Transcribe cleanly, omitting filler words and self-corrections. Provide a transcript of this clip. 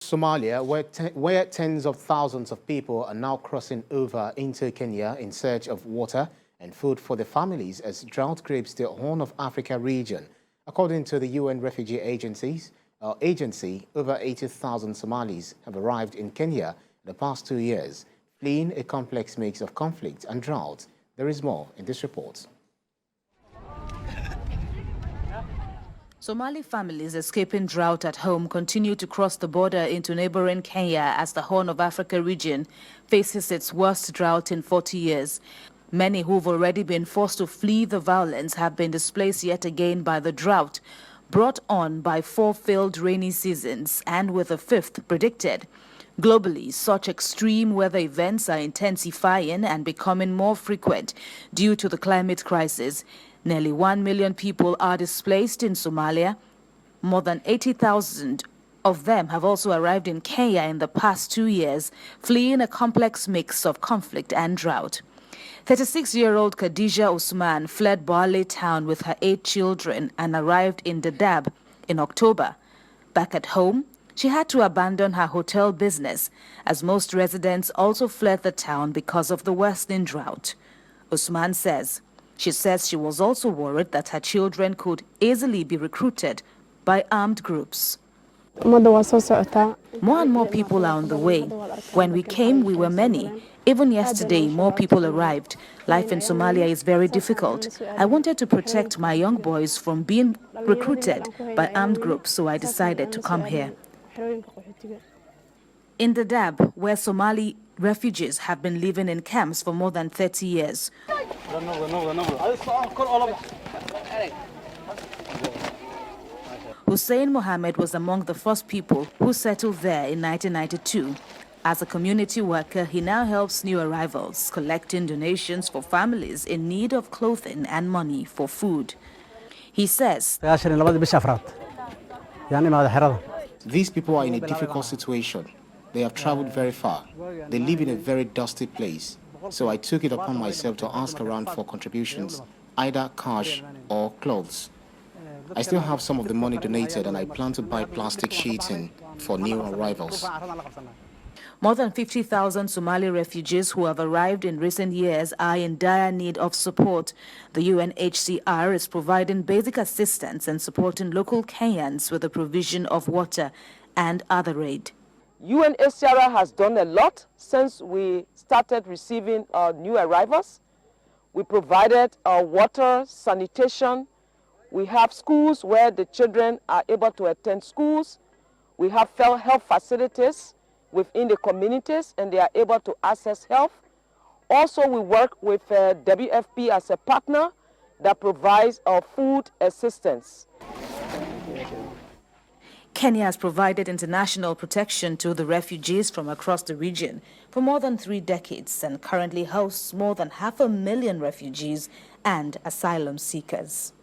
Somalia, where tens of thousands of people are now crossing over into Kenya in search of water and food for their families as drought grips the Horn of Africa region. According to the UN refugee agency, over 80,000 Somalis have arrived in Kenya in the past 2 years, fleeing a complex mix of conflict and drought. There is more in this report. Somali families escaping drought at home continue to cross the border into neighboring Kenya as the Horn of Africa region faces its worst drought in 40 years. Many who've already been forced to flee the violence have been displaced yet again by the drought, brought on by 4 failed rainy seasons and with a 5th predicted. Globally, such extreme weather events are intensifying and becoming more frequent due to the climate crisis. Nearly 1 million people are displaced in Somalia. More than 80,000 of them have also arrived in Kenya in the past 2 years, fleeing a complex mix of conflict and drought. 36-year-old Khadija Usman fled Bale town with her 8 children and arrived in Dadaab in October. Back at home, she had to abandon her hotel business, as most residents also fled the town because of the worsening drought. Usman says she was also worried that her children could easily be recruited by armed groups. More and more people are on the way. When we came, we were many. Even yesterday, more people arrived. Life in Somalia is very difficult. I wanted to protect my young boys from being recruited by armed groups, so I decided to come here. In Dadaab, where Somali refugees have been living in camps for more than 30 years. Hussein Mohammed was among the first people who settled there in 1992. As a community worker, he now helps new arrivals, collecting donations for families in need of clothing and money for food. He says, these people are in a difficult situation. They have traveled very far. They live in a very dusty place. So I took it upon myself to ask around for contributions, either cash or clothes. I still have some of the money donated and I plan to buy plastic sheeting for new arrivals. More than 50,000 Somali refugees who have arrived in recent years are in dire need of support. The UNHCR is providing basic assistance and supporting local Kenyans with the provision of water and other aid. UNHCR has done a lot since we started receiving new arrivals. We provided water, sanitation. We have schools where the children are able to attend schools. We have health facilities within the communities and they are able to access health. Also, we work with WFP as a partner that provides food assistance. Kenya has provided international protection to the refugees from across the region for more than 3 decades and currently hosts more than 500,000 refugees and asylum seekers.